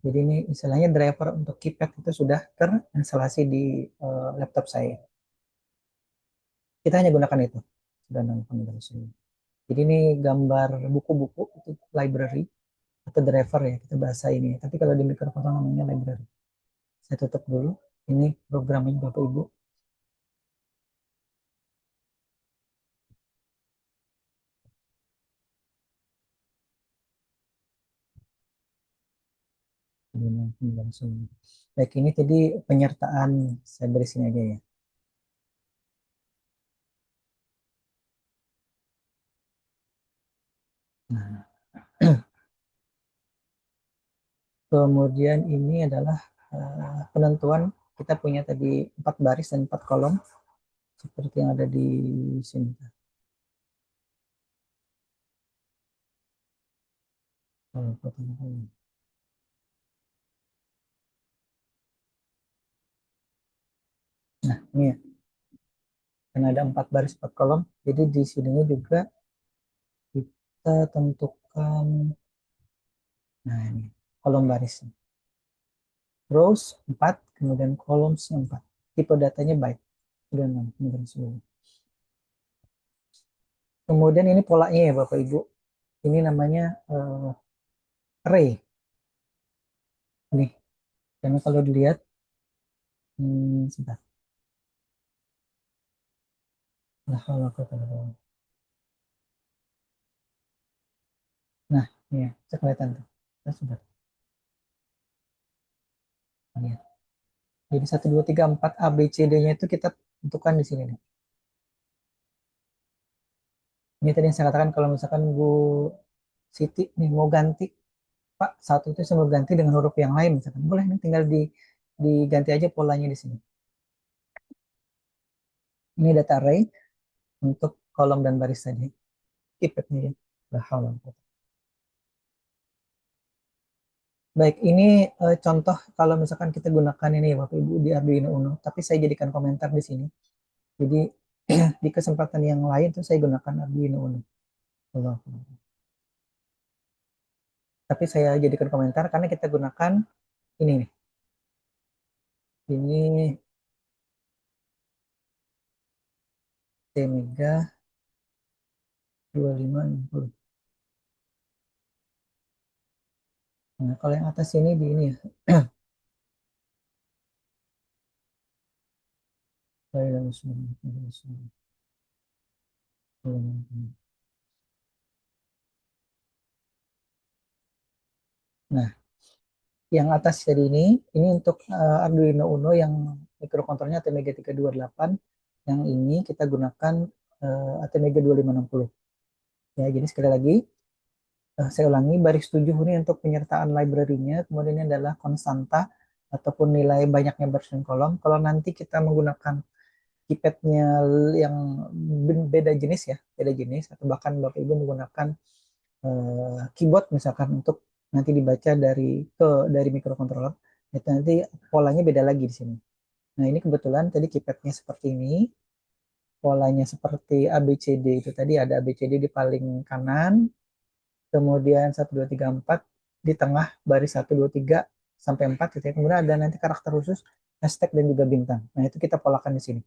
S1: Jadi ini istilahnya driver untuk keypad itu sudah terinstalasi di laptop saya. Kita hanya gunakan itu. Sudah nonton dari sini. Jadi ini gambar buku-buku itu library atau driver ya kita bahasa ini. Tapi kalau di Microsoft namanya library. Saya tutup dulu. Ini programnya Bapak Ibu. Ini langsung. Baik, ini tadi penyertaan saya beri sini aja ya. Nah, kemudian ini adalah penentuan kita punya tadi 4 baris dan 4 kolom seperti yang ada di sini. Nah, ini ya, karena ada 4 baris 4 kolom, jadi di sininya juga kita tentukan, nah ini kolom barisnya. Rows 4, kemudian columns 4. Tipe datanya byte. Sudah 6, kemudian 10. Kemudian ini polanya ya Bapak Ibu. Ini namanya array. Nih, karena kalau dilihat, sebentar. Nah, kalau aku taruh. Nah, ini ya, bisa kelihatan tuh. Nah, sudah. Nah, ya. Jadi 1, 2, 3, 4 A, B, C, D-nya itu kita tentukan di sini nih. Ini tadi yang saya katakan kalau misalkan Bu Siti nih mau ganti, Pak, satu itu saya mau ganti dengan huruf yang lain misalkan. Boleh nih tinggal diganti aja polanya di sini. Ini data array untuk kolom dan baris tadi. Keywordnya ya. Baik, ini contoh kalau misalkan kita gunakan ini ya Bapak Ibu di Arduino Uno, tapi saya jadikan komentar di sini. Jadi di kesempatan yang lain tuh saya gunakan Arduino Uno. Allah. Tapi saya jadikan komentar karena kita gunakan ini nih. Ini T-Mega 2560. Nah, kalau yang atas ini di ini ya. Nah, yang atas jadi ini untuk Arduino Uno yang mikrokontrolernya ATmega 328. Yang ini kita gunakan ATmega 2560. Ya, jadi sekali lagi saya ulangi baris 7 ini untuk penyertaan library-nya, kemudian ini adalah konstanta ataupun nilai banyaknya baris dan kolom. Kalau nanti kita menggunakan keypad-nya yang beda jenis ya, beda jenis atau bahkan Bapak Ibu menggunakan keyboard misalkan untuk nanti dibaca dari microcontroller, itu nanti polanya beda lagi di sini. Nah, ini kebetulan tadi keypadnya seperti ini, polanya seperti ABCD itu tadi ada ABCD di paling kanan, kemudian 1, 2, 3, 4 di tengah baris 1, 2, 3 sampai 4 gitu ya. Kemudian ada nanti karakter khusus, hashtag dan juga bintang. Nah, itu kita polakan di sini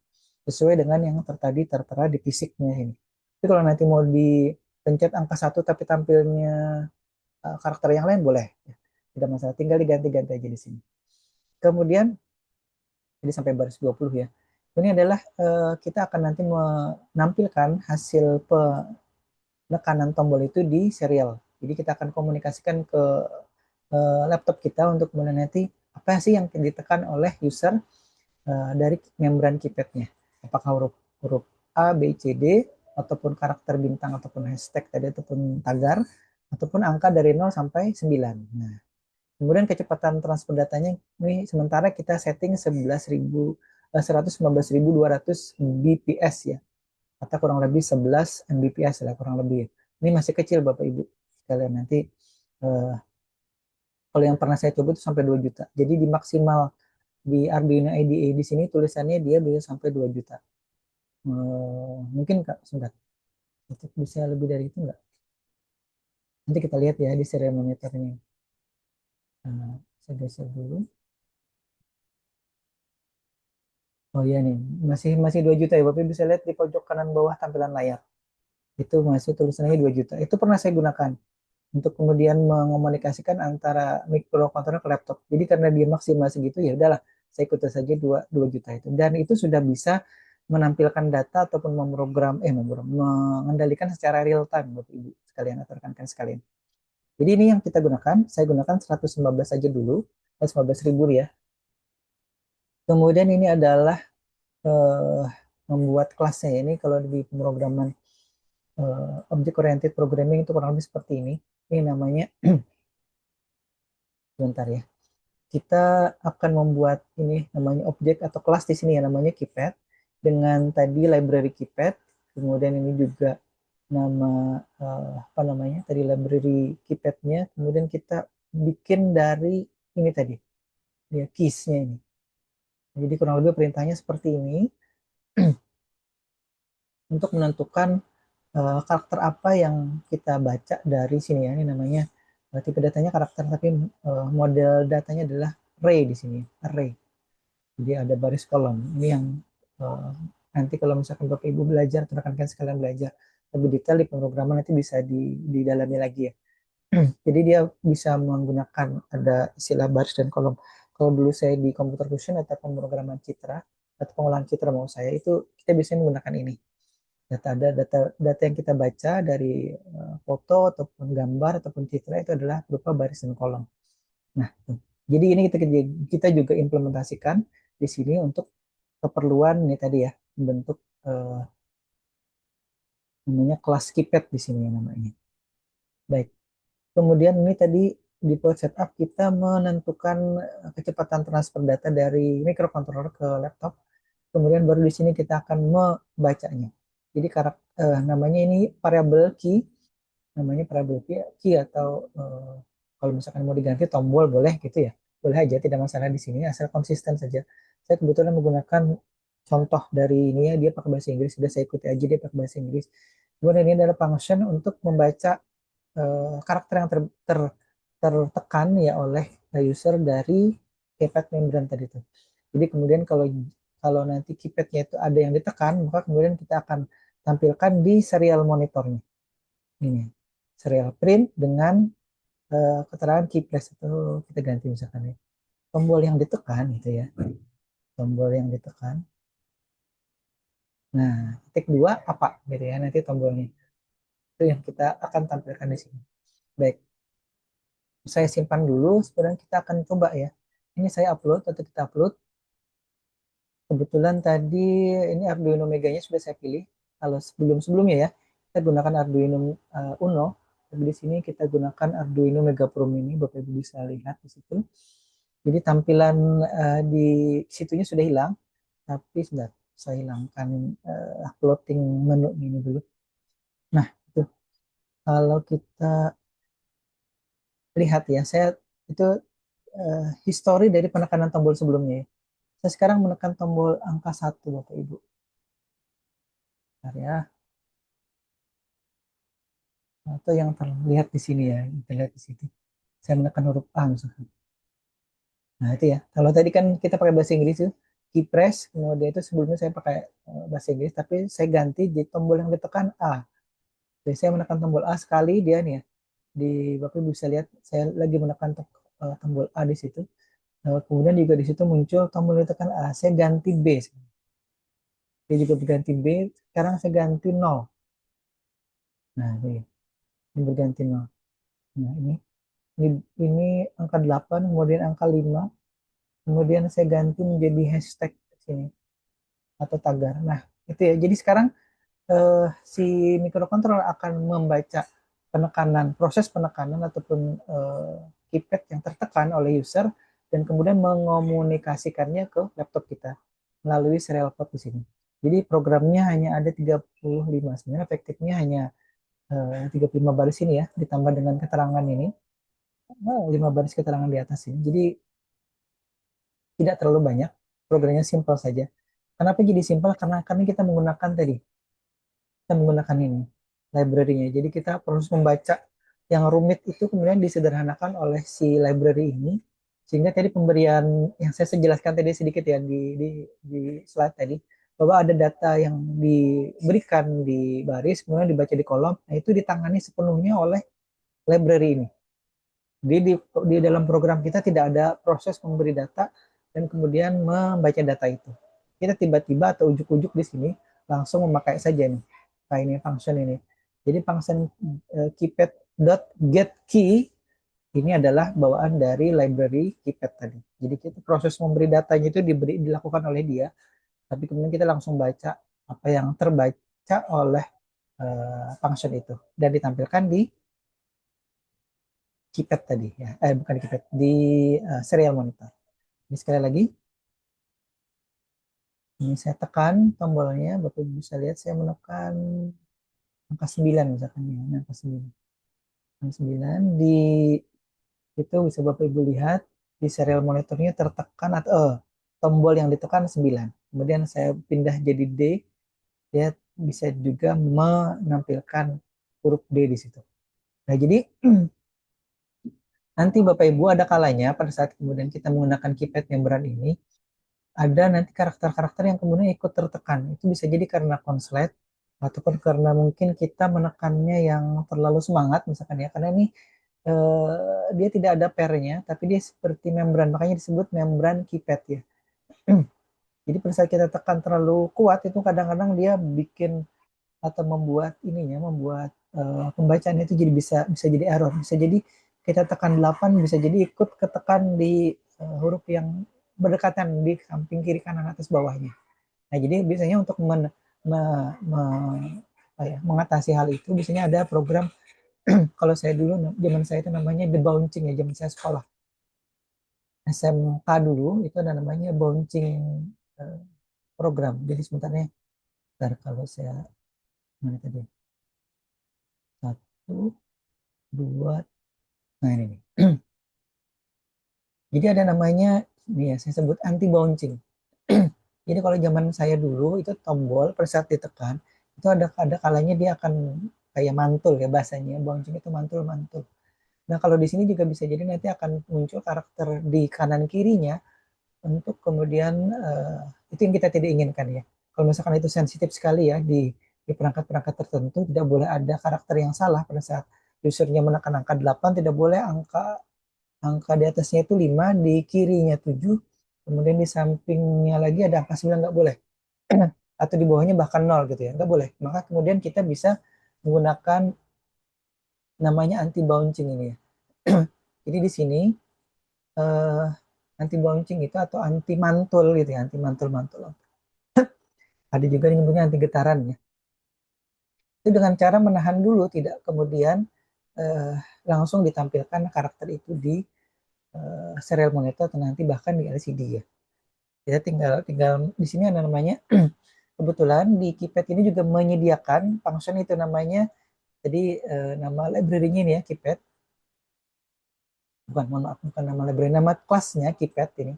S1: sesuai dengan yang tertera di fisiknya ini. Tapi kalau nanti mau dipencet angka 1 tapi tampilnya karakter yang lain boleh. Tidak masalah, tinggal diganti-ganti aja di sini. Kemudian jadi sampai baris 20 ya. Ini adalah kita akan nanti menampilkan hasil penekanan tombol itu di serial. Jadi kita akan komunikasikan ke laptop kita untuk kemudian nanti apa sih yang ditekan oleh user dari membran keypadnya. Apakah huruf huruf A, B, C, D, ataupun karakter bintang, ataupun hashtag tadi, ataupun tagar, ataupun angka dari 0 sampai 9. Nah, kemudian kecepatan transfer datanya ini sementara kita setting 115.200 bps ya, atau kurang lebih 11 Mbps lah kurang lebih. Ini masih kecil Bapak Ibu sekalian, nanti kalau yang pernah saya coba itu sampai 2 juta. Jadi di maksimal di Arduino IDE di sini tulisannya dia bisa sampai 2 juta. Mungkin Kak, sebentar. Itu bisa lebih dari itu nggak? Nanti kita lihat ya di serial monitor ini. Saya geser dulu. Oh iya nih, masih masih 2 juta ya. Bapak bisa lihat di pojok kanan bawah tampilan layar. Itu masih tulisannya 2 juta. Itu pernah saya gunakan untuk kemudian mengomunikasikan antara microcontroller ke laptop. Jadi karena dia maksimal segitu, ya udahlah, saya ikuti saja 2 juta itu. Dan itu sudah bisa menampilkan data ataupun mengendalikan secara real time Bapak Ibu sekalian atau rekan-rekan sekalian. Jadi ini yang kita gunakan, saya gunakan 115 saja dulu, 115 ribu ya. Kemudian ini adalah eh, membuat kelasnya. Ini kalau di pemrograman object oriented programming itu kurang lebih seperti ini. Ini namanya, sebentar ya. Kita akan membuat ini namanya objek atau kelas di sini ya, namanya keypad dengan tadi library keypad. Kemudian ini juga nama apa namanya tadi library keypadnya. Kemudian kita bikin dari ini tadi ya keysnya ini. Jadi kurang lebih perintahnya seperti ini untuk menentukan karakter apa yang kita baca dari sini ya. Ini namanya tipe datanya karakter, tapi model datanya adalah array di sini, array. Jadi ada baris kolom. Ini yang uh, nanti kalau misalkan Bapak Ibu belajar, rekan-rekan sekalian belajar lebih detail di pemrograman, nanti bisa didalami lagi ya. Jadi dia bisa menggunakan ada istilah baris dan kolom. Kalau dulu saya di computer vision atau pemrograman citra atau pengolahan citra mau saya itu kita biasanya menggunakan ini. Data yang kita baca dari foto ataupun gambar ataupun citra itu adalah berupa baris dan kolom. Nah, jadi ini kita juga implementasikan di sini untuk keperluan ini tadi ya, membentuk namanya kelas keypad di sini ya namanya. Baik. Kemudian ini tadi di proses setup kita menentukan kecepatan transfer data dari microcontroller ke laptop. Kemudian baru di sini kita akan membacanya. Jadi namanya ini variable key, namanya variable key atau kalau misalkan mau diganti tombol boleh gitu ya, boleh aja, tidak masalah di sini asal konsisten saja. Saya kebetulan menggunakan contoh dari ini ya, dia pakai bahasa Inggris, sudah saya ikuti aja dia pakai bahasa Inggris. Kemudian ini adalah function untuk membaca karakter yang tertekan ya oleh user dari keypad membran tadi itu. Jadi kemudian kalau kalau nanti keypadnya itu ada yang ditekan, maka kemudian kita akan tampilkan di serial monitornya. Ini serial print dengan keterangan key press itu kita ganti misalkan ya. Tombol yang ditekan gitu ya. Tombol yang ditekan. Nah, titik 2 apa gitu ya nanti tombolnya. Itu yang kita akan tampilkan di sini. Baik, saya simpan dulu, sekarang kita akan coba ya. Ini saya upload atau kita upload. Kebetulan tadi ini Arduino Meganya sudah saya pilih. Kalau sebelum-sebelumnya ya, kita gunakan Arduino Uno. Tapi di sini kita gunakan Arduino Mega Pro Mini. Bapak Ibu bisa lihat di situ. Jadi tampilan di situnya sudah hilang. Tapi sudah saya hilangkan uploading menu ini dulu. Nah, itu kalau kita lihat ya, saya itu histori dari penekanan tombol sebelumnya ya. Saya sekarang menekan tombol angka 1 Bapak Ibu. Bentar ya. Atau yang terlihat di sini ya, terlihat di sini. Saya menekan huruf A misalkan. Nah itu ya. Kalau tadi kan kita pakai bahasa Inggris itu key press, kemudian itu sebelumnya saya pakai bahasa Inggris, tapi saya ganti di tombol yang ditekan A. Jadi saya menekan tombol A sekali dia nih ya. Di Bapak bisa lihat saya lagi menekan tombol A di situ. Kemudian juga di situ muncul tombol yang ditekan A. Saya ganti B. Dia juga berganti B. Sekarang saya ganti 0. Nah ini berganti 0. Nah ini, ini angka 8, kemudian angka 5. Kemudian saya ganti menjadi hashtag sini atau tagar. Nah, itu ya. Jadi sekarang si microcontroller akan membaca proses penekanan ataupun keypad yang tertekan oleh user dan kemudian mengomunikasikannya ke laptop kita melalui serial port di sini. Jadi programnya hanya ada 35. Sebenarnya efektifnya hanya 35 baris ini ya, ditambah dengan keterangan ini. 5 baris keterangan di atas ini. Jadi tidak terlalu banyak, programnya simpel saja. Kenapa jadi simpel? Karena kita menggunakan tadi, kita menggunakan ini, library-nya. Jadi kita proses membaca yang rumit itu kemudian disederhanakan oleh si library ini, sehingga tadi pemberian yang saya jelaskan tadi sedikit ya di slide tadi, bahwa ada data yang diberikan di baris, kemudian dibaca di kolom, nah itu ditangani sepenuhnya oleh library ini. Di dalam program kita tidak ada proses memberi data dan kemudian membaca data itu. Kita tiba-tiba atau ujuk-ujuk di sini langsung memakai saja nih, kayak ini function ini. Jadi function keypad.getKey ini adalah bawaan dari library keypad tadi. Jadi kita proses memberi datanya itu dilakukan oleh dia, tapi kemudian kita langsung baca apa yang terbaca oleh function itu dan ditampilkan di keypad tadi ya, bukan di keypad, di serial monitor. Ini sekali lagi, ini saya tekan tombolnya, Bapak bisa lihat saya menekan angka 9 misalkan ya, angka 9. Angka 9 di itu bisa Bapak Ibu lihat di serial monitornya tertekan atau tombol yang ditekan 9. Kemudian saya pindah jadi D, dia bisa juga menampilkan huruf D di situ. Nah, jadi nanti Bapak Ibu ada kalanya pada saat kemudian kita menggunakan keypad membran ini, ada nanti karakter-karakter yang kemudian ikut tertekan. Itu bisa jadi karena konslet, ataupun karena mungkin kita menekannya yang terlalu semangat, misalkan ya, karena ini dia tidak ada pairnya, tapi dia seperti membran, makanya disebut membran keypad ya. Jadi pada saat kita tekan terlalu kuat, itu kadang-kadang dia bikin atau membuat ininya, membuat pembacaan itu jadi bisa jadi error, bisa jadi kita tekan 8 bisa jadi ikut ketekan di huruf yang berdekatan di samping kiri kanan atas bawahnya. Nah, jadi biasanya untuk me, me, mengatasi hal itu biasanya ada program kalau saya dulu zaman saya itu namanya debouncing ya, zaman saya sekolah SMK dulu itu ada namanya bouncing uh, program. Jadi sebenarnya kalau saya mana tadi 1 2, nah ini nih. Jadi ada namanya ini ya saya sebut anti bouncing. Jadi kalau zaman saya dulu itu tombol pada saat ditekan itu ada kalanya dia akan kayak mantul ya bahasanya, bouncing itu mantul-mantul. Nah kalau di sini juga bisa jadi nanti akan muncul karakter di kanan kirinya untuk kemudian itu yang kita tidak inginkan ya. Kalau misalkan itu sensitif sekali ya di perangkat-perangkat tertentu tidak boleh ada karakter yang salah pada saat usernya menekan angka 8, tidak boleh angka angka di atasnya itu 5, di kirinya 7, kemudian di sampingnya lagi ada angka 9, nggak boleh. Atau di bawahnya bahkan 0 gitu ya, nggak boleh. Maka kemudian kita bisa menggunakan namanya anti bouncing ini ya. Jadi di sini eh, anti bouncing itu atau anti mantul gitu ya, anti mantul-mantul. Ada juga yang namanya anti getaran ya. Itu dengan cara menahan dulu, tidak kemudian eh, langsung ditampilkan karakter itu di serial monitor atau nanti bahkan di LCD ya. Kita tinggal tinggal di sini ada namanya kebetulan di keypad ini juga menyediakan function itu namanya jadi nama library-nya ini ya keypad, bukan mohon maaf bukan nama library, nama kelasnya keypad ini.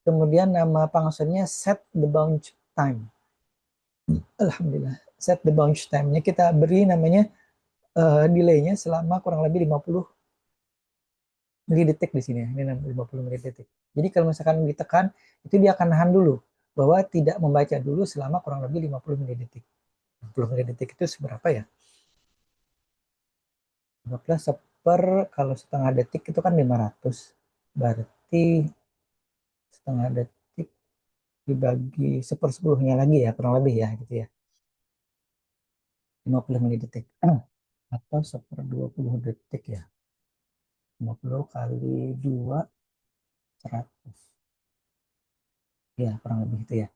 S1: Kemudian nama functionnya set the bounce time. Alhamdulillah, set the bounce time-nya kita beri namanya delay-nya selama kurang lebih 50 milidetik di sini ya. Ini 50 milidetik. Jadi kalau misalkan ditekan itu dia akan nahan dulu bahwa tidak membaca dulu selama kurang lebih 50 milidetik. 50 milidetik itu seberapa ya? 15 seper kalau setengah detik itu kan 500. Berarti setengah detik dibagi sepersepuluhnya lagi ya kurang lebih ya gitu ya. 50 milidetik. Atau seper 20 detik ya. 50 kali 2 100. Ya kurang lebih itu ya.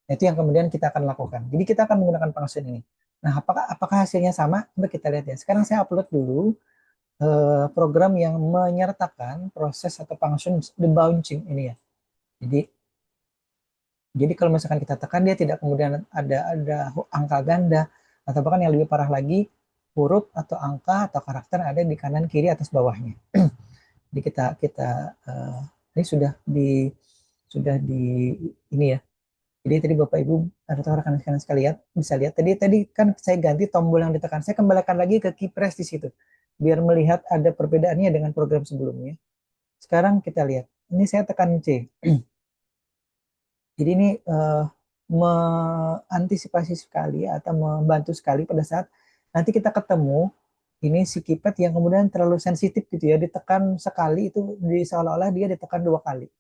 S1: Itu yang kemudian kita akan lakukan. Jadi kita akan menggunakan function ini. Nah, apakah hasilnya sama? Coba kita lihat ya. Sekarang saya upload dulu program yang menyertakan proses atau function debouncing ini ya. Jadi kalau misalkan kita tekan dia tidak kemudian ada angka ganda atau bahkan yang lebih parah lagi huruf atau angka atau karakter ada di kanan kiri atas bawahnya. Jadi kita ini sudah di sudah di ini ya. Jadi tadi Bapak Ibu atau rekan-rekan sekalian bisa lihat tadi kan saya ganti tombol yang ditekan. Saya kembalikan lagi ke keypress di situ biar melihat ada perbedaannya dengan program sebelumnya. Sekarang kita lihat. Ini saya tekan C. Jadi ini mengantisipasi sekali atau membantu sekali pada saat nanti kita ketemu ini si keypad yang kemudian terlalu sensitif gitu ya, ditekan sekali itu seolah-olah dia ditekan 2 kali.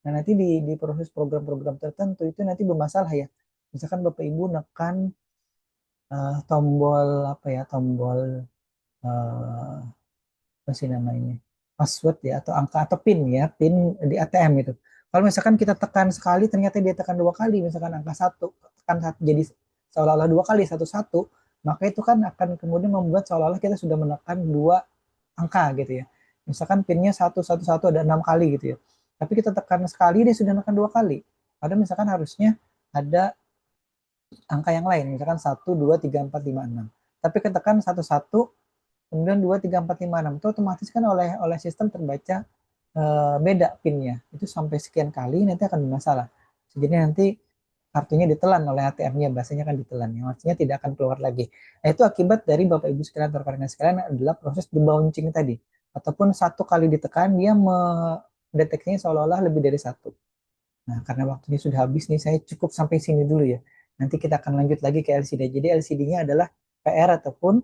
S1: Nah nanti di proses program-program tertentu itu nanti bermasalah ya. Misalkan Bapak Ibu nekan tombol apa ya, tombol eh, apa sih namanya, password ya atau angka atau pin ya, pin di ATM itu. Kalau misalkan kita tekan sekali ternyata dia tekan 2 kali, misalkan angka satu tekan satu jadi seolah-olah 2 kali satu satu, maka itu kan akan kemudian membuat seolah-olah kita sudah menekan 2 angka gitu ya. Misalkan pinnya 111 ada 6 kali gitu ya. Tapi kita tekan sekali dia sudah menekan 2 kali. Padahal misalkan harusnya ada angka yang lain, misalkan 1 2 3 4 5 6. Tapi ketekan satu satu kemudian 2 3 4 5 6 itu otomatis kan oleh sistem terbaca beda pinnya itu sampai sekian kali nanti akan bermasalah. Jadi nanti kartunya ditelan oleh ATM-nya, bahasanya kan ditelan ya, artinya tidak akan keluar lagi. Nah itu akibat dari Bapak Ibu sekalian atau rekan sekalian adalah proses debouncing tadi, ataupun satu kali ditekan dia mendeteksinya seolah-olah lebih dari satu. Nah, karena waktunya sudah habis nih, saya cukup sampai sini dulu ya. Nanti kita akan lanjut lagi ke LCD. Jadi LCD-nya adalah PR ataupun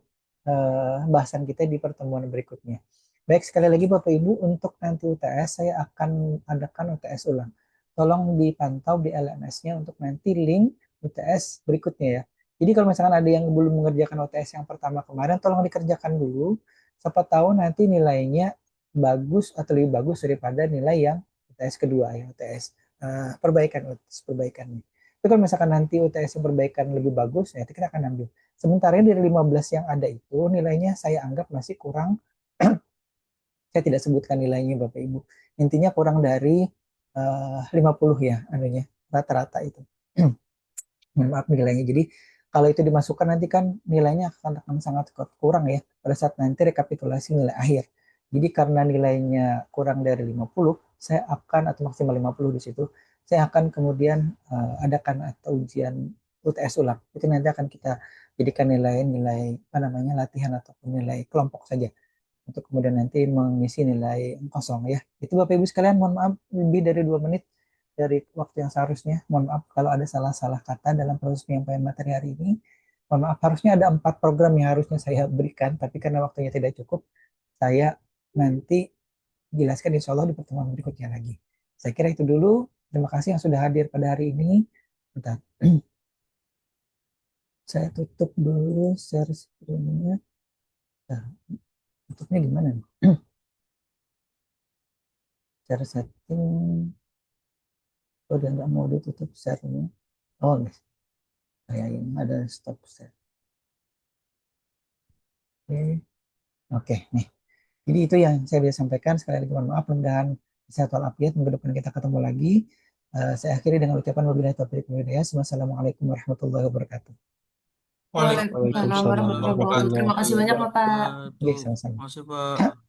S1: bahasan kita di pertemuan berikutnya. Baik, sekali lagi Bapak Ibu, untuk nanti UTS saya akan adakan UTS ulang. Tolong dipantau di LMS-nya untuk nanti link UTS berikutnya ya. Jadi kalau misalkan ada yang belum mengerjakan UTS yang pertama kemarin, tolong dikerjakan dulu. Siapa tahu nanti nilainya bagus atau lebih bagus daripada nilai yang UTS kedua ya, UTS perbaikan UTS perbaikannya. Tapi kalau misalkan nanti UTS perbaikan lebih bagus, ya kita akan ambil. Sementara dari 15 yang ada itu nilainya saya anggap masih kurang. Saya tidak sebutkan nilainya Bapak Ibu. Intinya kurang dari 50 ya, anunya rata-rata itu. Maaf nilainya. Jadi kalau itu dimasukkan nanti kan nilainya akan sangat kurang ya pada saat nanti rekapitulasi nilai akhir. Jadi karena nilainya kurang dari 50, saya akan atau maksimal 50 di situ, saya akan kemudian adakan atau ujian UTS ulang. Itu nanti akan kita jadikan nilai-nilai apa namanya latihan ataupun nilai kelompok saja untuk kemudian nanti mengisi nilai kosong ya. Itu Bapak Ibu sekalian, mohon maaf lebih dari 2 menit dari waktu yang seharusnya. Mohon maaf kalau ada salah-salah kata dalam proses penyampaian materi hari ini. Mohon maaf, harusnya ada 4 program yang harusnya saya berikan, tapi karena waktunya tidak cukup, saya nanti jelaskan insya Allah di pertemuan berikutnya lagi. Saya kira itu dulu. Terima kasih yang sudah hadir pada hari ini. Bentar. Saya tutup dulu share screen-nya. Nah, tutupnya gimana nih? Share setting. Oh, dia nggak mau ditutup share-nya. Oh, guys. Kayak ini ada stop share. Oke. Oke, nih. Jadi itu yang saya bisa sampaikan. Sekali lagi mohon maaf, mudah-mudahan sehat walafiat. Minggu depan kita ketemu lagi. Saya akhiri dengan ucapan wabillahi taufiq wal hidayah. Wassalamualaikum warahmatullahi wabarakatuh.
S2: Waalaikumsalam
S3: Waalaikumsalam
S2: warahmatullahi
S3: warahmatullahi wabarakatuh. Terima kasih
S2: wabarakatuh.
S3: banyak Bapak.
S1: Oke,
S2: Wabarakatuh.
S1: sama-sama.
S2: Masih Pak.